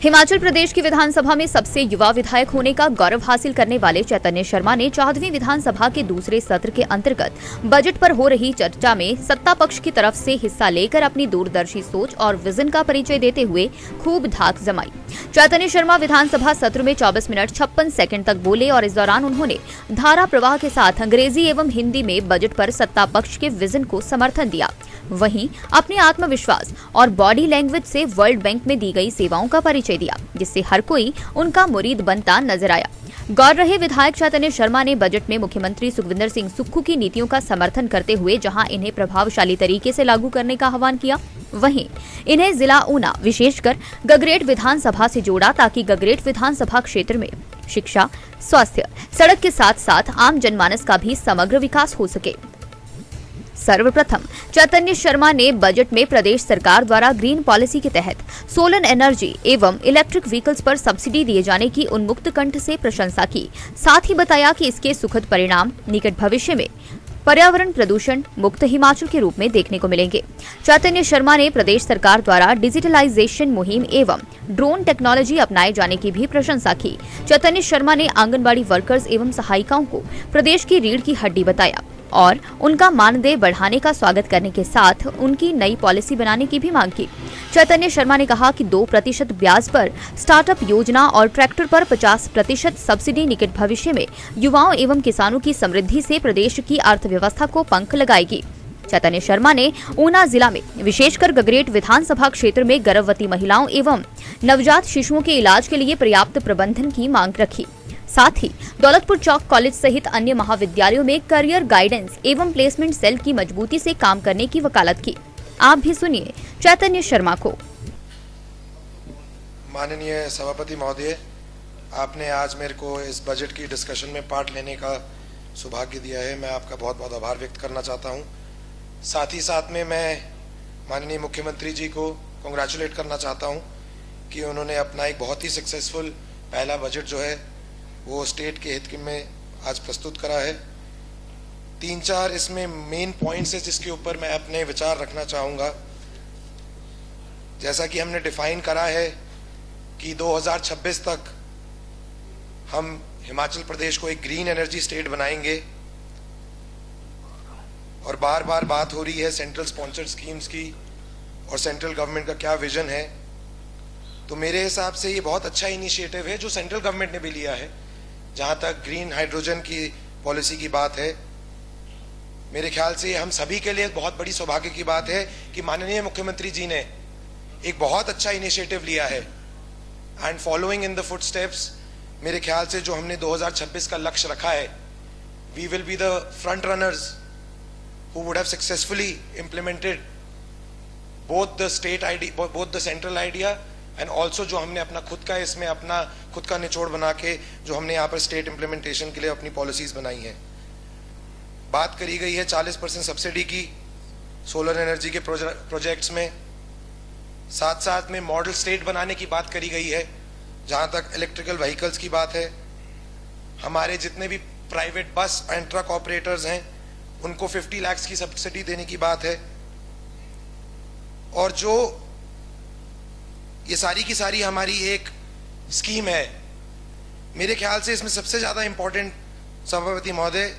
हिमाचल प्रदेश की विधानसभा में सबसे युवा विधायक होने का गौरव हासिल करने वाले चैतन्य शर्मा ने 14वीं विधानसभा के दूसरे सत्र के अंतर्गत बजट पर हो रही चर्चा में सत्ता पक्ष की तरफ से हिस्सा लेकर अपनी दूरदर्शी सोच और विजन का परिचय देते हुए खूब धाक जमाई। चैतन्य शर्मा विधानसभा सत्र में 24 मिनट 56 सेकंड तक बोले और इस दौरान उन्होंने धारा प्रवाह के साथ अंग्रेजी एवं हिंदी में बजट पर सत्ता पक्ष के विजन को समर्थन दिया। वहीं अपने आत्मविश्वास और बॉडी लैंग्वेज से वर्ल्ड बैंक में दी गई सेवाओं का परिचय दिया, जिससे हर कोई उनका मुरीद बनता नजर आया। गौर रहे विधायक चैतन्य शर्मा ने बजट में मुख्यमंत्री सुखविंदर सिंह सुक्खू की नीतियों का समर्थन करते हुए जहां इन्हें प्रभावशाली तरीके से लागू करने का आह्वान किया, वहीं इन्हें जिला ऊना विशेषकर गगरेट विधानसभा से जोड़ा ताकि गगरेट विधानसभा क्षेत्र में शिक्षा, स्वास्थ्य, सड़क के साथ साथ आम जनमानस का भी समग्र विकास हो सके। सर्वप्रथम चैतन्य शर्मा ने बजट में प्रदेश सरकार द्वारा ग्रीन पॉलिसी के तहत सोलर एनर्जी एवं इलेक्ट्रिक व्हीकल्स पर सब्सिडी दिए जाने की उन्मुक्त कंठ से प्रशंसा की। साथ ही बताया कि इसके सुखद परिणाम निकट भविष्य में पर्यावरण प्रदूषण मुक्त हिमाचल के रूप में देखने को मिलेंगे। चैतन्य शर्मा ने प्रदेश सरकार द्वारा डिजिटलाइजेशन मुहिम एवं ड्रोन टेक्नोलॉजी अपनाए जाने की भी प्रशंसा की। चैतन्य शर्मा ने आंगनबाड़ी वर्कर्स एवं सहायिकाओं को प्रदेश की रीढ़ की हड्डी बताया और उनका मानदेय बढ़ाने का स्वागत करने के साथ उनकी नई पॉलिसी बनाने की भी मांग की। चैतन्य शर्मा ने कहा कि 2% ब्याज पर स्टार्टअप योजना और ट्रैक्टर पर 50% सब्सिडी निकट भविष्य में युवाओं एवं किसानों की समृद्धि से प्रदेश की अर्थव्यवस्था को पंख लगाएगी। चैतन्य शर्मा ने ऊना जिला में विशेषकर गगरेट विधानसभा क्षेत्र में गर्भवती महिलाओं एवं नवजात शिशुओं के इलाज के लिए पर्याप्त प्रबंधन की मांग रखी। साथ ही दौलतपुर चौक कॉलेज सहित अन्य महाविद्यालयों में करियर गाइडेंस एवं प्लेसमेंट सेल की मजबूती से काम करने की वकालत की। आप भी सुनिए चैतन्य शर्मा को। माननीय सभापति महोदय, आपने आज मेरे को इस बजट की डिस्कशन में पार्ट लेने का सौभाग्य दिया है। मैं आपका बहुत बहुत आभार व्यक्त करना चाहता हूं। साथ ही साथ में मैं माननीय मुख्यमंत्री जी को कांग्रेचुलेट करना चाहता हूं कि उन्होंने अपना एक बहुत ही सक्सेसफुल पहला बजट जो है वो स्टेट के हित में आज प्रस्तुत करा है। 3-4 इसमें मेन पॉइंट्स है जिसके ऊपर मैं अपने विचार रखना चाहूँगा। जैसा कि हमने डिफाइन करा है कि 2026 तक हम हिमाचल प्रदेश को एक ग्रीन एनर्जी स्टेट बनाएंगे और बार बार बात हो रही है सेंट्रल स्पॉन्सर्ड स्कीम्स की और सेंट्रल गवर्नमेंट का क्या विजन है। तो मेरे हिसाब से ये बहुत अच्छा इनिशिएटिव है जो सेंट्रल गवर्नमेंट ने भी लिया है। जहां तक ग्रीन हाइड्रोजन की पॉलिसी की बात है, मेरे ख्याल से हम सभी के लिए बहुत बड़ी सौभाग्य की बात है कि माननीय मुख्यमंत्री जी ने एक बहुत अच्छा इनिशिएटिव लिया है and following in the footsteps. मेरे ख्याल से जो हमने 2026 का लक्ष्य रखा है, we will be the front runners who would have successfully implemented both the state idea, both the central idea and also जो हमने अपना खुद का इसमें अपना खुद का निचोड़ बना के जो हमने यहाँ पर स्टेट इम्प्लीमेंटेशन के लिए अपनी पॉलिसीज बनाई हैं। बात करी गई है 40% सब्सिडी की सोलर एनर्जी के प्रोजेक्ट्स में। साथ साथ में मॉडल स्टेट बनाने की बात करी गई है। जहाँ तक इलेक्ट्रिकल व्हीकल्स की बात है, हमारे जितने भी private bus and truck operators हैं उनको 50 लाख की सब्सिडी देने की बात है। और जो ये सारी की सारी हमारी एक स्कीम है, मेरे ख्याल से इसमें सबसे ज्यादा इंपॉर्टेंट सभापति महोदय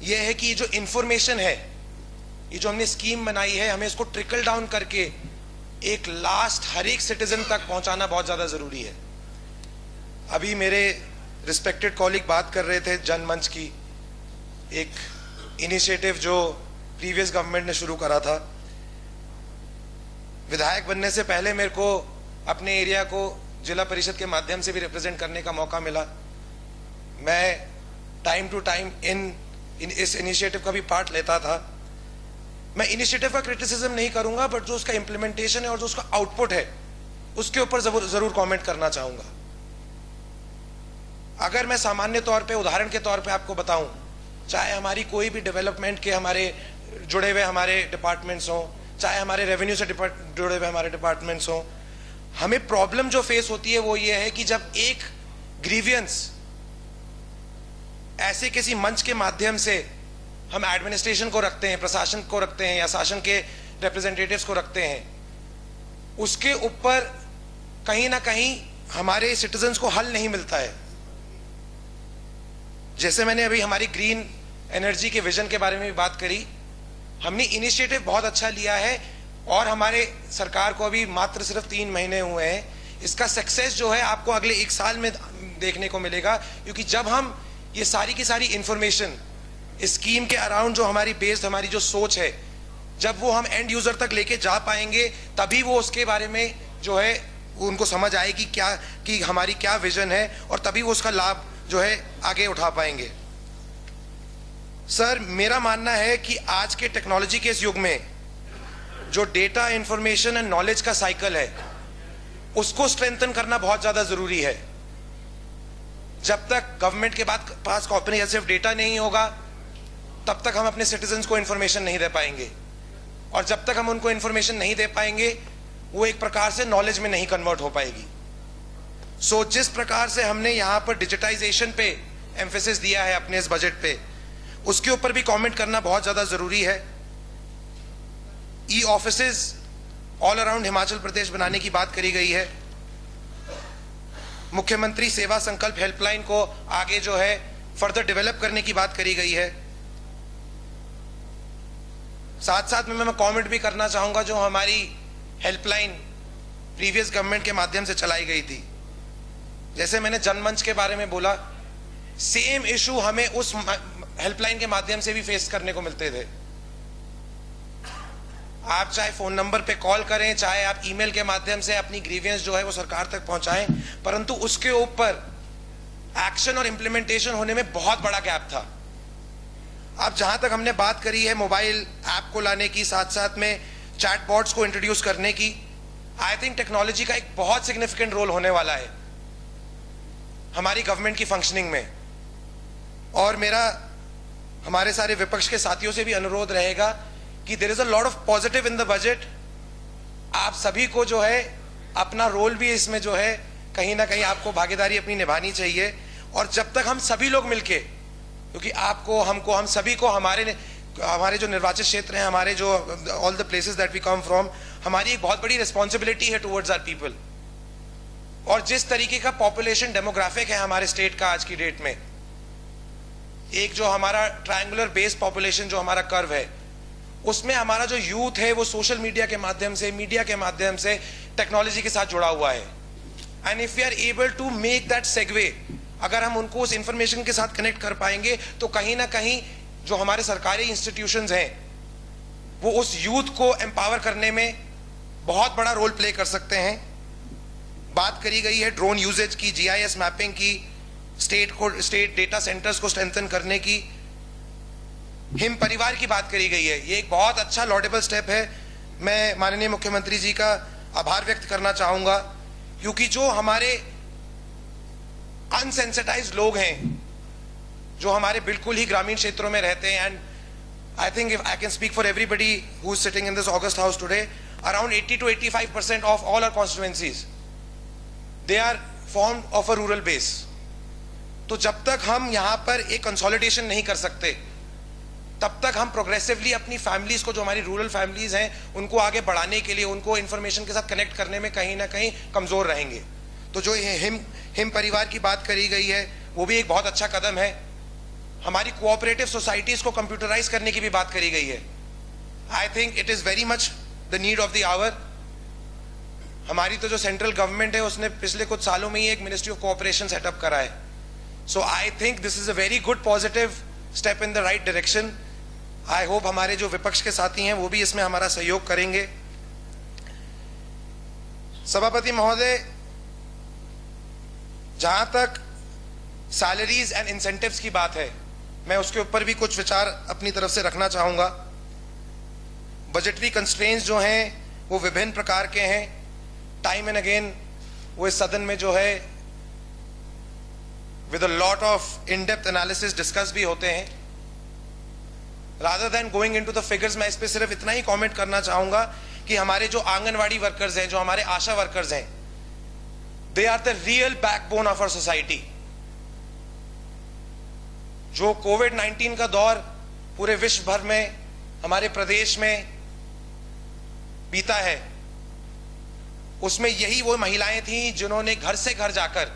ये है कि जो इंफॉर्मेशन है, ये जो हमने स्कीम बनाई है, हमें इसको ट्रिकल डाउन करके एक लास्ट हर एक सिटीजन तक पहुंचाना बहुत ज्यादा जरूरी है। अभी मेरे रिस्पेक्टेड कॉलीग बात कर रहे थे जनमंच की, एक इनिशिएटिव जो प्रीवियस गवर्नमेंट ने शुरू करा था। विधायक बनने से पहले मेरे को अपने एरिया को जिला परिषद के माध्यम से भी रिप्रेजेंट करने का मौका मिला। मैं टाइम टू टाइम इस इनिशिएटिव का भी पार्ट लेता था। मैं इनिशिएटिव का क्रिटिसिज्म नहीं करूंगा, बट जो उसका इंप्लीमेंटेशन है और जो उसका आउटपुट है उसके ऊपर जरूर कमेंट करना चाहूंगा। अगर मैं सामान्य तौर पे उदाहरण के तौर पे आपको बताऊं, चाहे हमारी कोई भी डेवलपमेंट के हमारे जुड़े हुए हमारे डिपार्टमेंट्स हों, चाहे हमारे रेवेन्यू से जुड़े हुए हमारे डिपार्टमेंट्स हों, हमें प्रॉब्लम जो फेस होती है वो ये है कि जब एक ग्रीवियंस ऐसे किसी मंच के माध्यम से हम एडमिनिस्ट्रेशन को रखते हैं, प्रशासन को रखते हैं या शासन के रिप्रेजेंटेटिव्स को रखते हैं, उसके ऊपर कहीं ना कहीं हमारे सिटीजन्स को हल नहीं मिलता है। जैसे मैंने अभी हमारी ग्रीन एनर्जी के विजन के बारे में भी बात करी, हमने इनिशिएटिव बहुत अच्छा लिया है और हमारे सरकार को अभी मात्र सिर्फ 3 महीने हुए हैं। इसका सक्सेस जो है आपको अगले 1 साल में देखने को मिलेगा, क्योंकि जब हम ये सारी की सारी इंफॉर्मेशन स्कीम के अराउंड जो हमारी बेस्ड हमारी जो सोच है, जब वो हम एंड यूजर तक लेके जा पाएंगे, तभी वो उसके बारे में जो है उनको समझ आएगी क्या कि हमारी क्या विजन है, और तभी वो उसका लाभ जो है आगे उठा पाएंगे। सर, मेरा मानना है कि आज के टेक्नोलॉजी के इस युग में जो डेटा, इंफॉर्मेशन एंड नॉलेज का साइकिल है, उसको स्ट्रेंथन करना बहुत ज्यादा जरूरी है। जब तक गवर्नमेंट के पास कॉम्प्रिहेंसिव डेटा नहीं होगा, तब तक हम अपने सिटीजन्स को इंफॉर्मेशन नहीं दे पाएंगे, और जब तक हम उनको इंफॉर्मेशन नहीं दे पाएंगे, वो एक प्रकार से नॉलेज में नहीं कन्वर्ट हो पाएगी। सो जिस प्रकार से हमने यहां पर डिजिटाइजेशन पे एम्फेसिस दिया है अपने इस बजट पे, उसके ऊपर भी कमेंट करना बहुत ज्यादा जरूरी है। ई offices all around Himachal Pradesh बनाने की बात करी गई है। मुख्यमंत्री सेवा संकल्प हेल्पलाइन को आगे जो है फर्दर डेवलप करने की बात करी गई है। साथ साथ में मैं कमेंट भी करना चाहूंगा, जो हमारी हेल्पलाइन प्रीवियस गवर्नमेंट के माध्यम से चलाई गई थी, जैसे मैंने जनमंच के बारे में बोला, सेम इशू हमें उस हेल्पलाइन के माध्यम से भी फेस करने को मिलते थे। आप चाहे फोन नंबर पे कॉल करें, चाहे आप ईमेल के माध्यम से अपनी ग्रीवियंस जो है वो सरकार तक पहुंचाएं, परंतु उसके ऊपर एक्शन और इंप्लीमेंटेशन होने में बहुत बड़ा गैप था। अब जहां तक हमने बात करी है मोबाइल ऐप को लाने की, साथ साथ में चैटबॉट्स को इंट्रोड्यूस करने की, आई थिंक टेक्नोलॉजी का एक बहुत सिग्निफिकेंट रोल होने वाला है हमारी गवर्नमेंट की फंक्शनिंग में। और मेरा हमारे सारे विपक्ष के साथियों से भी अनुरोध रहेगा कि there is a lot of positive in the budget. आप सभी को जो है अपना रोल भी इसमें जो है कहीं ना कहीं आपको भागीदारी अपनी निभानी चाहिए। और जब तक हम सभी लोग मिलके, क्योंकि आपको, हमको, हम सभी को हमारे जो निर्वाचित क्षेत्र हैं, हमारे जो all the places that we come from, हमारी एक बहुत बड़ी रिस्पॉन्सिबिलिटी है टुवर्ड्स आवर पीपल। और जिस तरीके का पॉपुलेशन डेमोग्राफिक है हमारे स्टेट का आज की डेट में, एक जो हमारा ट्रायंगुलर बेस पॉपुलेशन जो हमारा कर्व है, उसमें हमारा जो यूथ है वो सोशल मीडिया के माध्यम से, मीडिया के माध्यम से टेक्नोलॉजी के साथ जुड़ा हुआ है। And if we are able to make that segue, अगर हम उनको उस इंफॉर्मेशन के साथ कनेक्ट कर पाएंगे, तो कहीं ना कहीं जो हमारे सरकारी इंस्टीट्यूशंस हैं वो उस यूथ को एम्पावर करने में बहुत बड़ा रोल प्ले कर सकते हैं। बात करी गई है ड्रोन यूजेज की, जीआईएस मैपिंग की, स्टेट डेटा सेंटर्स को स्ट्रेंथन करने की, हिम परिवार की बात करी गई है। ये एक बहुत अच्छा लॉडेबल स्टेप है। मैं माननीय मुख्यमंत्री जी का आभार व्यक्त करना चाहूंगा, क्योंकि जो हमारे अनसेंसिटाइज्ड लोग हैं, जो हमारे बिल्कुल ही ग्रामीण क्षेत्रों में रहते हैं, and I think if I can speak for everybody who is sitting in this august house today, around 80 to 85% of all our constituencies they are formed of a rural base. तो जब तक हम यहां पर एक कंसोलिडेशन नहीं कर सकते, तब तक हम प्रोग्रेसिवली अपनी फैमिलीज को, जो हमारी रूरल फैमिलीज हैं, उनको आगे बढ़ाने के लिए, उनको इंफॉर्मेशन के साथ कनेक्ट करने में कहीं ना कहीं कमजोर रहेंगे। तो जो हिम परिवार की बात करी गई है, वो भी एक बहुत अच्छा कदम है। हमारी कोऑपरेटिव सोसाइटीज को कंप्यूटराइज करने की भी बात करी गई है। I think it is very much the need of the hour. हमारी तो जो सेंट्रल गवर्नमेंट है, उसने पिछले कुछ सालों में ही एक मिनिस्ट्री ऑफ कोऑपरेशन सेटअप करा है। So I think this is a very good positive step in the right direction. I hope हमारे जो विपक्ष के साथी हैं वो भी इसमें हमारा सहयोग करेंगे। सभापति महोदय, जहां तक सैलरीज एंड इंसेंटिव्स की बात है, मैं उसके ऊपर भी कुछ विचार अपनी तरफ से रखना चाहूंगा। बजटरी कंस्ट्रेंट्स जो हैं वो विभिन्न प्रकार के हैं। टाइम एंड अगेन वो इस सदन में जो है with a lot of in depth analysis discuss भी होते हैं। Rather than going into the figures, मैं इस पे सिर्फ इतना ही कमेंट करना चाहूंगा कि हमारे जो आंगनवाड़ी वर्कर्स हैं, जो हमारे आशा वर्कर्स हैं, they are the real backbone of our society. जो कोविड-19 का दौर पूरे विश्व भर में, हमारे प्रदेश में बीता है, उसमें यही वो महिलाएं थी जिन्होंने घर से घर जाकर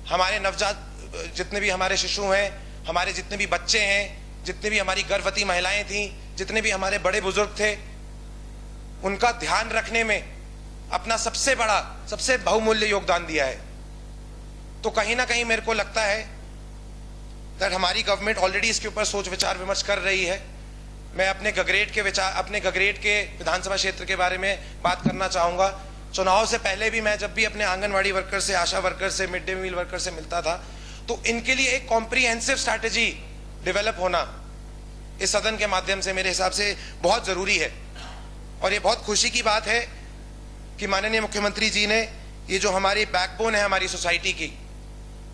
हमारे नवजात जितने भी हमारे शिशु हैं, हमारे जितने भी बच्चे हैं, जितने भी हमारी गर्भवती महिलाएं थी, जितने भी हमारे बड़े बुजुर्ग थे, उनका ध्यान रखने में अपना सबसे बड़ा, सबसे बहुमूल्य योगदान दिया है। तो कहीं ना कहीं मेरे को लगता है दैट हमारी गवर्नमेंट ऑलरेडी इसके ऊपर सोच विचार विमर्श कर रही है। मैं अपने गगरेट के विधानसभा क्षेत्र के बारे में बात करना चाहूंगा। चुनाव से पहले भी मैं जब भी अपने आंगनवाड़ी वर्कर से, आशा वर्कर से, मिड डे मील वर्कर से मिलता था, तो इनके लिए एक कॉम्प्रिहेंसिव स्ट्रैटेजी डेवलप होना इस सदन के माध्यम से मेरे हिसाब से बहुत जरूरी है। और ये बहुत खुशी की बात है कि माननीय मुख्यमंत्री जी ने ये जो हमारी बैकबोन है हमारी सोसाइटी की,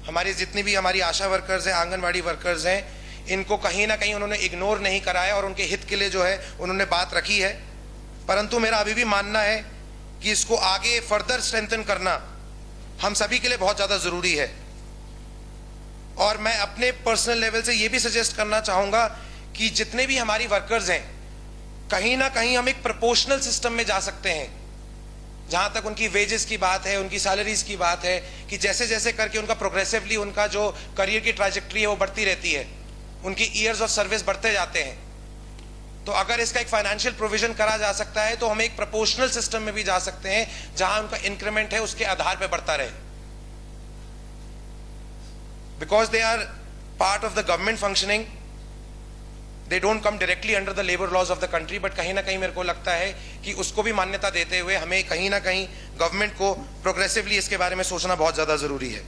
हमारी जितनी भी हमारी आशा वर्कर्स हैं, आंगनवाड़ी वर्कर्स हैं, इनको कहीं ना कहीं उन्होंने इग्नोर नहीं करा है और उनके हित के लिए जो है उन्होंने बात रखी है। परंतु मेरा अभी भी मानना है कि इसको आगे फर्दर स्ट्रेंथन करना हम सभी के लिए बहुत ज्यादा जरूरी है। और मैं अपने पर्सनल लेवल से ये भी सजेस्ट करना चाहूंगा कि जितने भी हमारी वर्कर्स हैं, कहीं ना कहीं हम एक प्रोपोर्शनल सिस्टम में जा सकते हैं। जहां तक उनकी वेजेस की बात है, उनकी सैलरीज की बात है, कि जैसे जैसे करके उनका प्रोग्रेसिवली उनका जो करियर की ट्रैजेक्टरी है वो बढ़ती रहती है, उनकी ईयर्स ऑफ सर्विस बढ़ते जाते हैं। तो अगर इसका एक फाइनेंशियल प्रोविजन करा जा सकता है तो हम एक प्रोपोर्शनल सिस्टम में भी जा सकते हैं जहां उनका इंक्रीमेंट है उसके आधार पर बढ़ता रहे। Because they are part of the government functioning, they don't come directly under the labour laws of the country, but कहीं ना कहीं मेरे को लगता है कि उसको भी मान्यता देते हुए हमें कहीं ना कहीं गवर्नमेंट को प्रोग्रेसिवली इसके बारे में सोचना बहुत ज्यादा जरूरी है।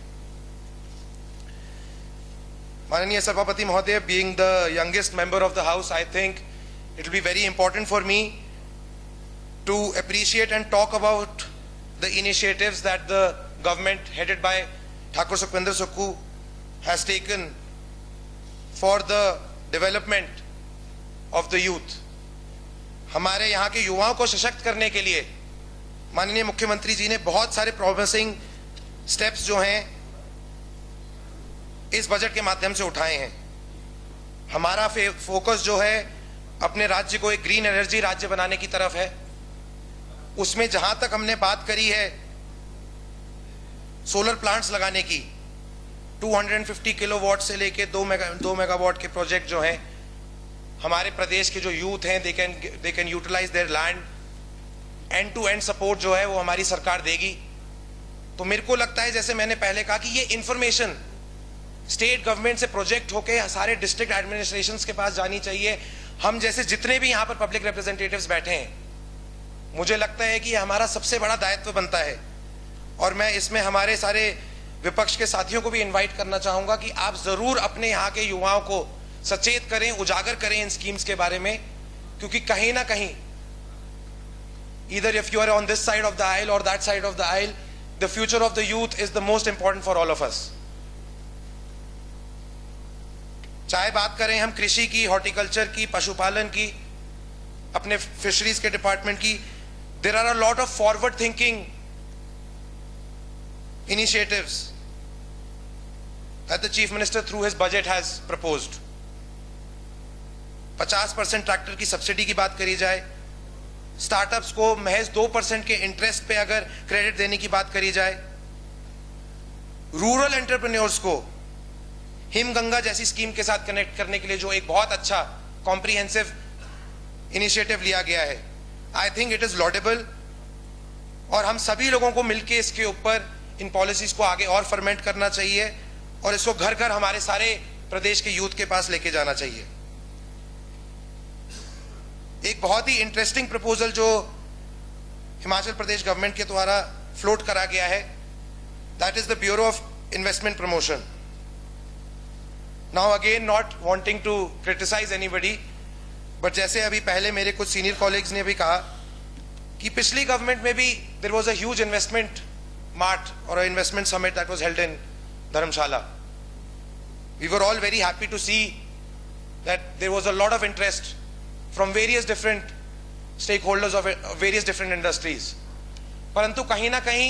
माननीय सभापति महोदय, being the youngest member of the house, I think it will be very important for me to appreciate and talk about the initiatives that the government headed by Thakur Sukhwinder Sukhu has taken for the development of the youth. हमारे यहाँ के युवाओं को सशक्त करने के लिए माननीय मुख्यमंत्री जी ने बहुत सारे प्रॉमिसिंग स्टेप्स जो हैं इस बजट के माध्यम से उठाए हैं। हमारा फोकस जो है अपने राज्य को एक ग्रीन एनर्जी राज्य बनाने की तरफ है। उसमें जहां तक हमने बात करी है सोलर प्लांट्स लगाने की, 250 किलोवाट से लेके 2 मेगावाट के प्रोजेक्ट जो हैं, हमारे प्रदेश के जो यूथ हैं they can utilise their land, and to end support जो है वो हमारी सरकार देगी। तो मेरे को लगता है, जैसे मैंने पहले कहा, कि ये इंफॉर्मेशन स्टेट गवर्नमेंट से प्रोजेक्ट होके सारे डिस्ट्रिक्ट एडमिनिस्ट्रेशंस के पास जानी चाहिए। हम जैसे जितने भी यहाँ पर पब्लिक रिप्रेजेंटेटिव्स बैठे हैं, मुझे लगता है कि हमारा सबसे बड़ा दायित्व बनता है। और मैं इसमें हमारे सारे विपक्ष के साथियों को भी इनवाइट करना चाहूंगा कि आप जरूर अपने यहाँ के युवाओं को सचेत करें, उजागर करें इन स्कीम्स के बारे में, क्योंकि कहीं ना कहीं either if you are on this side of the aisle or that side of the aisle, the future of the youth is the most important for all of us. चाहे बात करें हम कृषि की, हॉर्टिकल्चर की, पशुपालन की, अपने फिशरीज के डिपार्टमेंट की, there are a lot of forward thinking initiatives that the chief minister through his budget has proposed. 50% tractor की सब्सिडी की बात करी जाए, स्टार्टअप्स को महज 2% के इंटरेस्ट पे अगर क्रेडिट देने की बात करी जाए, रूरल एंटरप्रेन्योर्स को हिमगंगा जैसी स्कीम के साथ कनेक्ट करने के लिए जो एक बहुत अच्छा कॉम्प्रिहेंसिव इनिशिएटिव लिया गया है, I think it is laudable. और हम सभी लोगों को मिलकर इसके ऊपर इन पॉलिसीज को आगे और फर्मेंट करना चाहिए और इसको घर घर हमारे सारे प्रदेश के यूथ के पास लेके जाना चाहिए। एक बहुत ही इंटरेस्टिंग प्रपोजल जो हिमाचल प्रदेश गवर्नमेंट के द्वारा फ्लोट करा गया है, that is the bureau of investment promotion. Now again, not wanting to criticise anybody, but जैसे अभी पहले मेरे कुछ सीनियर कॉलीग्स ने भी कहा कि पिछली गवर्नमेंट में भी there was a huge investment mart और investment summit that was held in Dharamshala. We were all very happy to see that there was a lot of interest from various different stakeholders of various different industries, परंतु कहीं ना कहीं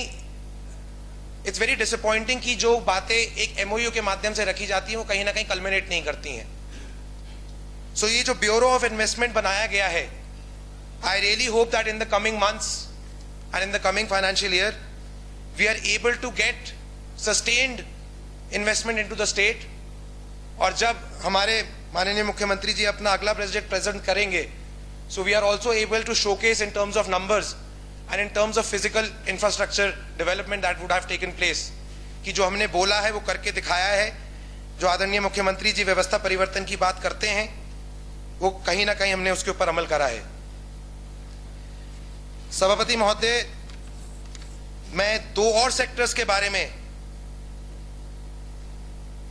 it's very disappointing कि जो बातें एक MOU के माध्यम से रखी जाती हैं वो कहीं ना कहीं कल्मिनेट नहीं करती हैं। So ये जो ब्यूरो ऑफ इन्वेस्टमेंट बनाया गया है, I really hope that in the coming months and in the coming financial year we are able to get sustained investment into the state. और जब हमारे माननीय मुख्यमंत्री जी अपना अगला बजट प्रेजेंट करेंगे, so we are also able to showcase in terms of numbers and in terms of physical infrastructure development that would have taken place कि जो हमने बोला है वो करके दिखाया है. जो आदरणीय मुख्यमंत्री जी व्यवस्था परिवर्तन की बात करते हैं वो कहीं ना कहीं हमने उसके ऊपर अमल करा है. सभापति महोदय, मैं दो और सेक्टर्स के बारे में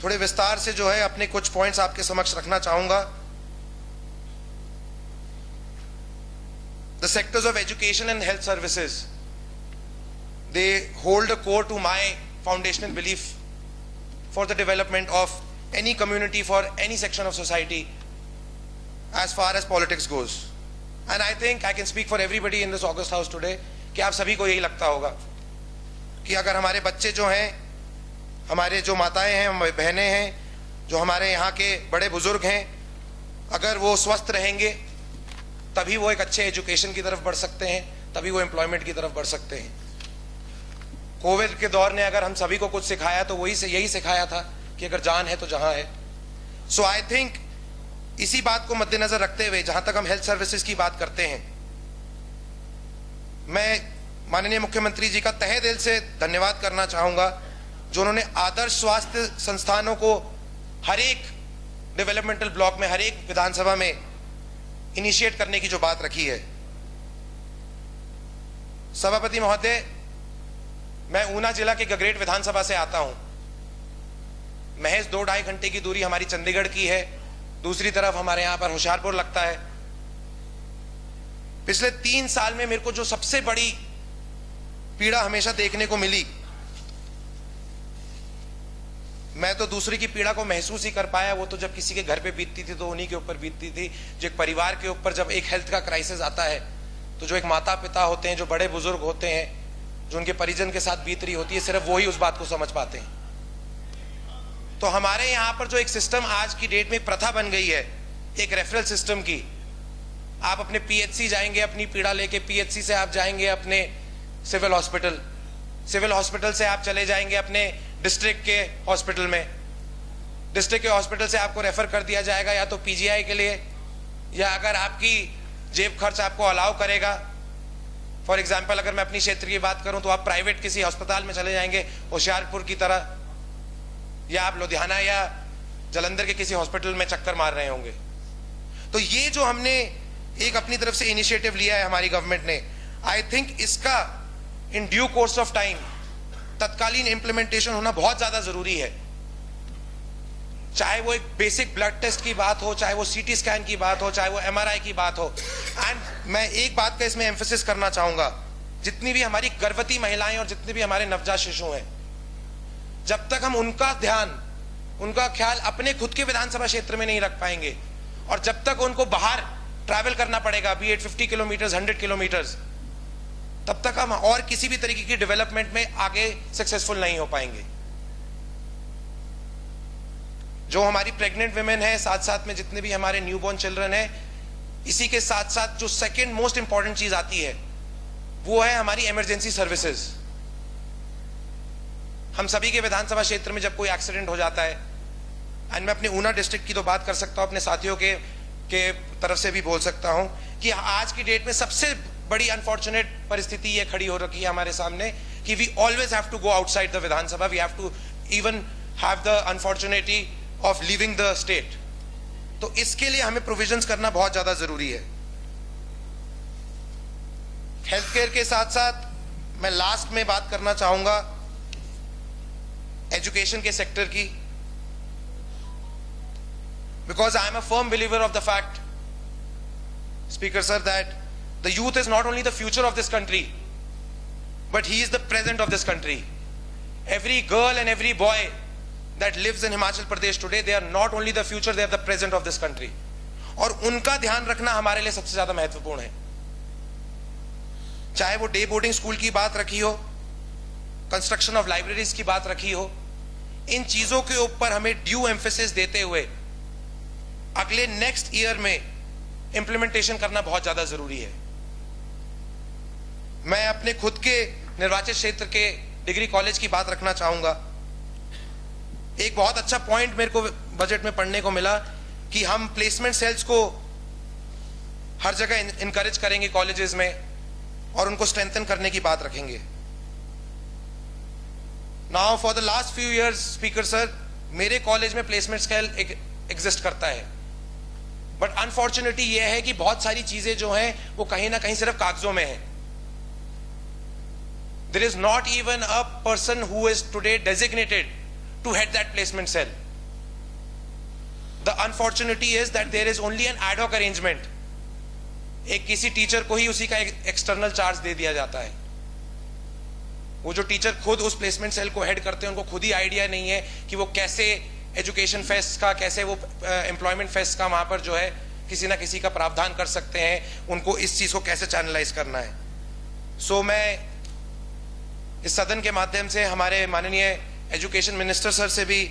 थोड़े विस्तार से जो है अपने कुछ पॉइंट्स आपके समक्ष रखना चाहूंगा. The sectors of education and health services, they hold a core to my foundational belief for the development of any community, for any section of society as far as politics goes. And I think I can speak for everybody in this August House today कि आप सभी को यही लगता होगा कि अगर हमारे बच्चे जो हैं, हमारे जो माताएं हैं, हमारी बहनें हैं, जो हमारे यहाँ के बड़े बुजुर्ग हैं, अगर वो स्वस्थ रहेंगे तभी वो एक अच्छे एजुकेशन की तरफ बढ़ सकते हैं, तभी वो एम्प्लॉयमेंट की तरफ बढ़ सकते हैं. कोविड के दौर ने अगर हम सभी को कुछ सिखाया तो यही सिखाया था कि अगर जान है तो जहां है. सो आई थिंक इसी बात को मद्देनजर रखते हुए जहां तक हम हेल्थ सर्विसेज की बात करते हैं, मैं माननीय मुख्यमंत्री जी का तहे दिल से धन्यवाद करना चाहूंगा जो उन्होंने आदर्श स्वास्थ्य संस्थानों को हर एक डेवलपमेंटल ब्लॉक में, हर एक विधानसभा में इनिशिएट करने की जो बात रखी है. सभापति महोदय, मैं ऊना जिला के गगरेट विधानसभा से आता हूं. महज 2-2.5 घंटे की दूरी हमारी चंडीगढ़ की है, दूसरी तरफ हमारे यहां पर होशियारपुर लगता है. पिछले 3 साल में मेरे को जो सबसे बड़ी पीड़ा हमेशा देखने को मिली, मैं तो दूसरे की पीड़ा को महसूस ही कर पाया, वो तो जब किसी के घर पे बीतती थी तो उन्हीं के ऊपर बीतती थी. जो एक परिवार के ऊपर जब एक हेल्थ का क्राइसिस आता है तो जो एक माता पिता होते हैं, जो बड़े बुजुर्ग होते हैं, जो उनके परिजन के साथ बीत रही होती है, सिर्फ वही उस बात को समझ पाते हैं. तो हमारे यहाँ पर जो एक सिस्टम आज की डेट में प्रथा बन गई है, एक रेफरल सिस्टम की, आप अपने पीएचसी जाएंगे अपनी पीड़ा लेके, पीएचसी से आप जाएंगे अपने सिविल हॉस्पिटल, सिविल हॉस्पिटल से आप चले जाएंगे अपने डिस्ट्रिक्ट के हॉस्पिटल में, डिस्ट्रिक्ट के हॉस्पिटल से आपको रेफर कर दिया जाएगा या तो पीजीआई के लिए, या अगर आपकी जेब खर्च आपको अलाउ करेगा, फॉर एग्जाम्पल अगर मैं अपनी क्षेत्र की बात करूं तो आप प्राइवेट किसी अस्पताल में चले जाएंगे होशियारपुर की तरह, या आप लुधियाना या जलंधर के किसी हॉस्पिटल में चक्कर मार रहे होंगे. तो ये जो हमने एक अपनी तरफ से इनिशिएटिव लिया है हमारी गवर्नमेंट ने, आई थिंक इसका in due course of time तत्कालीन इंप्लीमेंटेशन होना बहुत ज्यादा जरूरी है. चाहे वो एक बेसिक ब्लड टेस्ट की बात हो, चाहे वो सीटी स्कैन की बात हो, चाहे वो एमआरआई की बात हो. एंड मैं एक बात का इसमें एम्फेसिस करना चाहूंगा, जितनी भी हमारी गर्भवती महिलाएं और जितने भी हमारे नवजात शिशु हैं, जब तक हम उनका ध्यान, उनका ख्याल अपने खुद के विधानसभा क्षेत्र में नहीं रख पाएंगे, और जब तक उनको बाहर ट्रैवल करना पड़ेगा, बी एट 50 किलोमीटर 100 किलोमीटर, तब तक हम और किसी भी तरीके की डेवलपमेंट में आगे सक्सेसफुल नहीं हो पाएंगे. जो हमारी प्रेग्नेंट विमेन है, साथ साथ में जितने भी हमारे न्यूबॉर्न चिल्ड्रन है, इसी के साथ साथ जो सेकंड मोस्ट इंपॉर्टेंट चीज आती है वो है हमारी इमरजेंसी सर्विसेज. हम सभी के विधानसभा क्षेत्र में जब कोई एक्सीडेंट हो जाता है, एंड मैं अपने ऊना डिस्ट्रिक्ट की तो बात कर सकता हूं, अपने साथियों के तरफ से भी बोल सकता हूं कि आज की डेट में सबसे बड़ी अनफॉर्चुनेट परिस्थिति ये खड़ी हो रखी है हमारे सामने कि we always have to go outside the Vidhan Sabha, we have to even have the unfortunity of leaving the state. तो इसके लिए हमें प्रोविजंस करना बहुत ज्यादा जरूरी है. हेल्थ केयर के साथ साथ मैं लास्ट में बात करना चाहूंगा एजुकेशन के सेक्टर की, because I am a firm believer of the fact, speaker sir, that the youth is not only the future of this country, but he is the present of this country. Every girl and every boy that lives in Himachal Pradesh today, they are not only the future, they are the present of this country. और उनका ध्यान रखना हमारे लिए सबसे ज्यादा महत्वपूर्ण है. चाहे वो डे बोर्डिंग स्कूल की बात रखी हो, कंस्ट्रक्शन ऑफ लाइब्रेरीज की बात रखी हो, इन चीजों के ऊपर हमें ड्यू एम्फेसिस देते हुए अगले नेक्स्ट ईयर में इंप्लीमेंटेशन करना बहुत ज्यादा जरूरी है. मैं अपने खुद के निर्वाचित क्षेत्र के डिग्री कॉलेज की बात रखना चाहूंगा। एक बहुत अच्छा पॉइंट मेरे को बजट में पढ़ने को मिला कि हम प्लेसमेंट सेल्स को हर जगह इनकरेज करेंगे कॉलेजेस में और उनको स्ट्रेंथन करने की बात रखेंगे। Now for the last few years speaker sir, मेरे कॉलेज में प्लेसमेंट सेल एग्जिस्ट करता है, बट अनफॉर्चुनेटली यह है कि बहुत सारी चीजें जो हैं वो कहीं ना कहीं सिर्फ कागजों में है। There is not even a person who is today designated to head that placement cell. The unfortunity is that there is only an ad hoc arrangement. एक किसी टीचर को ही उसी का एक्सटर्नल चार्ज दे दिया जाता है। वो जो टीचर खुद उस प्लेसमेंट सेल को हेड करते हैं उनको खुद ही आइडिया नहीं है कि वो कैसे एजुकेशन फेस्ट का, कैसे वो एम्प्लॉयमेंट फेस्ट का वहां पर जो है किसी ना किसी का प्रावधान कर सकते हैं, उनको इस चीज को कैसे चैनलाइज करना है। सो मैं इस सदन के माध्यम से हमारे माननीय एजुकेशन मिनिस्टर सर से भी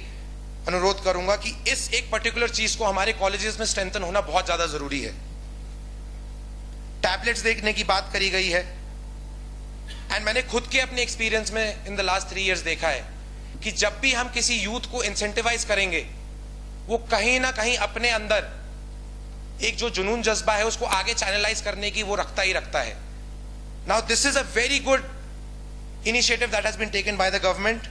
अनुरोध करूंगा कि इस एक पर्टिकुलर चीज को हमारे कॉलेजेस में स्ट्रेंथन होना बहुत ज्यादा जरूरी है। टैबलेट्स देखने की बात करी गई है, एंड मैंने खुद के अपने एक्सपीरियंस में इन द लास्ट 3 इयर्स देखा है कि जब भी हम किसी यूथ को इंसेंटिवाइज करेंगे, वो कहीं ना कहीं अपने अंदर एक जो जुनून जज्बा है उसको आगे चैनलाइज करने की वो रखता ही रखता है। Now this is a very good initiative that has been taken by the government,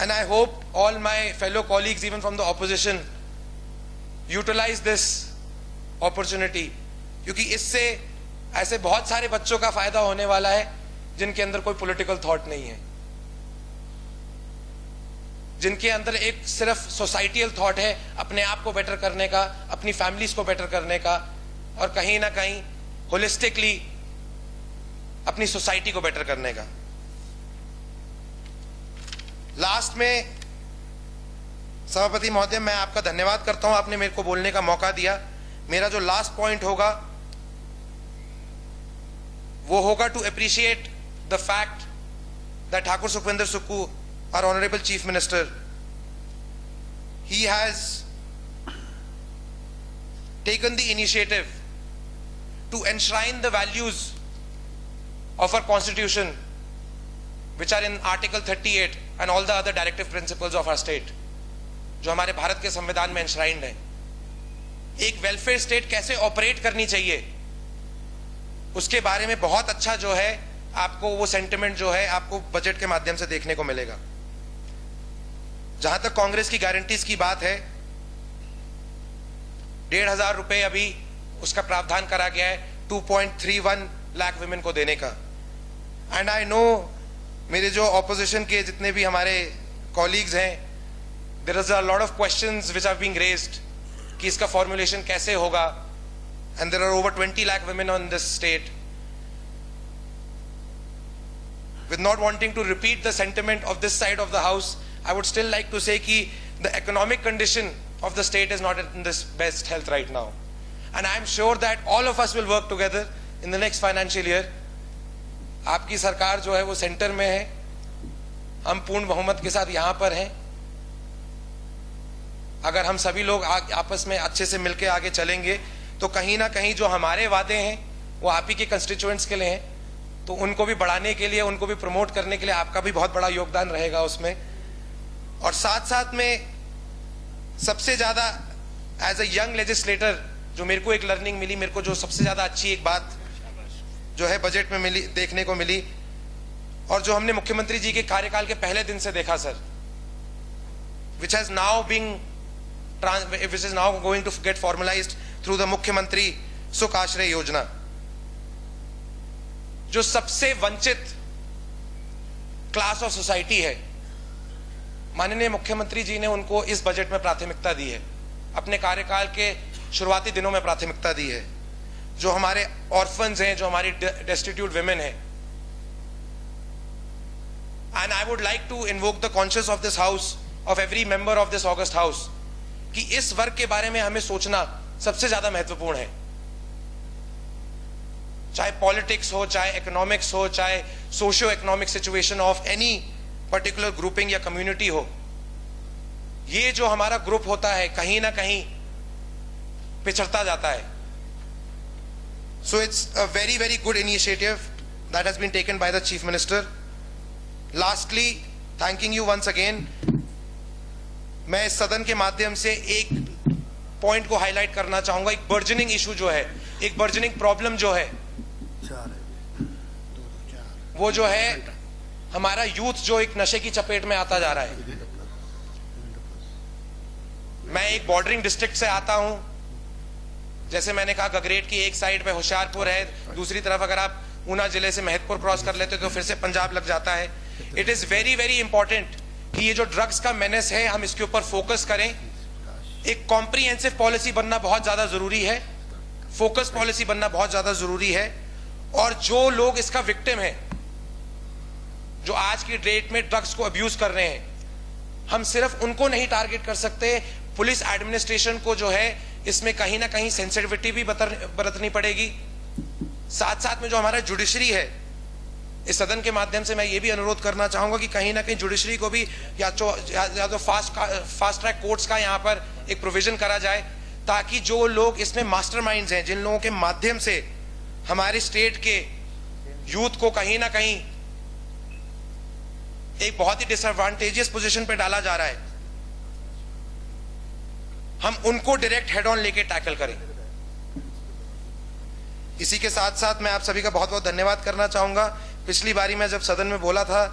and I hope all my fellow colleagues even from the opposition utilize this opportunity, क्योंकि इससे ऐसे बहुत सारे बच्चों का फायदा होने वाला है जिनके अंदर कोई पॉलिटिकल थॉट नहीं है, जिनके अंदर एक सिर्फ सोसाइटियल थॉट है अपने आप को बेटर करने का, अपनी फैमिलीज को बेटर करने का, और कहीं ना कहीं होलिस्टिकली अपनी सोसाइटी को बेटर करने का। लास्ट में सभापति महोदय, मैं आपका धन्यवाद करता हूं, आपने मेरे को बोलने का मौका दिया। मेरा जो लास्ट पॉइंट होगा वो होगा to appreciate the fact that Thakur Sukhvinder Sukhu, our honorable chief minister, he has taken the initiative to enshrine the values of our constitution which are in article 38 and all the other directive principles of our state, जो हमारे भारत के संविधान में enshrined है। एक welfare state कैसे operate करनी चाहिए उसके बारे में बहुत अच्छा जो है आपको वो सेंटिमेंट जो है आपको बजट के माध्यम से देखने को मिलेगा। जहां तक कांग्रेस की गारंटीज की बात है, 1,500 रुपए अभी उसका प्रावधान करा गया है 2.31 लाख विमेन को देने का। एंड आई नो मेरे जो ऑपोजिशन के जितने भी हमारे कॉलीग्स हैं, there is a lot of questions which are being raised कि इसका फॉर्मुलेशन कैसे होगा, and there are over 20 lakh women on this state. With not wanting to repeat the sentiment of this side of the house, I would still like to say कि the economic condition of the state is not in this best health right now, and I am sure that all of us will work together in the next financial year. आपकी सरकार जो है वो centre में है, हम पूर्ण बहुमत के साथ यहाँ पर हैं। अगर हम सभी लोग आपस में अच्छे से मिलकर आगे चलेंगे तो कहीं ना कहीं जो हमारे वादे हैं वो आप ही के कंस्टिट्यूएंट्स के लिए हैं, तो उनको भी बढ़ाने के लिए, उनको भी प्रमोट करने के लिए आपका भी बहुत बड़ा योगदान रहेगा उसमें। और साथ साथ में सबसे ज्यादा एज अ यंग लेजिस्लेटर जो मेरे को एक लर्निंग मिली, मेरे को जो सबसे ज्यादा अच्छी एक बात जो है बजट में मिली, देखने को मिली, और जो हमने मुख्यमंत्री जी के कार्यकाल के पहले दिन से देखा sir, which is now going to get formalized through the मुख्यमंत्री सुख आश्रय योजना, जो सबसे वंचित क्लास ऑफ सोसाइटी है, माननीय मुख्यमंत्री जी ने उनको इस बजट में प्राथमिकता दी है, अपने कार्यकाल के शुरुआती दिनों में प्राथमिकता दी है। जो हमारे ऑर्फन्स हैं, जो हमारी डेस्टिट्यूट विमेन हैं, and I would like to invoke the conscious of this house, of every member of this august house, कि इस वर्ग के बारे में हमें सोचना सबसे ज्यादा महत्वपूर्ण है। चाहे पॉलिटिक्स हो, चाहे इकोनॉमिक्स हो, चाहे socio economic situation of any particular grouping या कम्युनिटी हो, ये जो हमारा ग्रुप होता है कहीं ना कहीं पिछड़ता जाता है। So it's a very very good initiative that has been taken by the Chief Minister. Lastly, thanking you once again. मैं इस सदन के माध्यम से एक पॉइंट को हाईलाइट करना चाहूंगा, एक बर्जनिंग इशू जो है, एक बर्जनिंग प्रॉब्लम जो है, वो जो है हमारा यूथ जो एक नशे की चपेट में आता जा रहा है। मैं एक बॉर्डरिंग डिस्ट्रिक्ट से आता हूं, जैसे मैंने कहा गगरेट की एक साइड पे होशियारपुर है, दूसरी तरफ अगर आप ऊना जिले से महतपुर क्रॉस कर लेते तो फिर से पंजाब लग जाता है। It is very very important कि ये जो ड्रग्स का मेनेस है हम इसके ऊपर फोकस करें। एक कॉम्प्रिहेंसिव पॉलिसी बनना बहुत ज्यादा जरूरी है, फोकस पॉलिसी बनना बहुत ज्यादा जरूरी है। और जो लोग इसका विक्टिम है, जो आज की डेट में ड्रग्स को अब्यूज कर रहे हैं, हम सिर्फ उनको नहीं टारगेट कर सकते, पुलिस एडमिनिस्ट्रेशन को जो है इसमें कहीं ना कहीं सेंसिटिविटी भी बरतनी पड़ेगी। साथ साथ में जो हमारा जुडिशरी है, इस सदन के माध्यम से मैं ये भी अनुरोध करना चाहूंगा कि कहीं ना कहीं जुडिशरी को भी या तो फास्ट ट्रैक कोर्ट्स का यहाँ पर एक प्रोविजन करा जाए, ताकि जो लोग इसमें मास्टरमाइंड्स हैं, जिन लोगों के माध्यम से हमारी स्टेट के यूथ को कहीं ना कहीं एक बहुत ही डिसएडवांटेजियस पोजीशन पे डाला जा रहा है, हम उनको डायरेक्ट हेड ऑन लेके टैकल करें। इसी के साथ साथ मैं आप सभी का बहुत बहुत धन्यवाद करना चाहूंगा। पिछली बारी मैं जब सदन में बोला था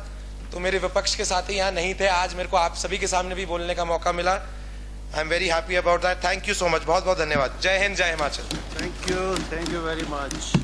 तो मेरे विपक्ष के साथी यहाँ नहीं थे, आज मेरे को आप सभी के सामने भी बोलने का मौका मिला। I am very happy about that. Thank you so much, बहुत बहुत धन्यवाद। जय हिंद, जय Himachal. Thank you very much.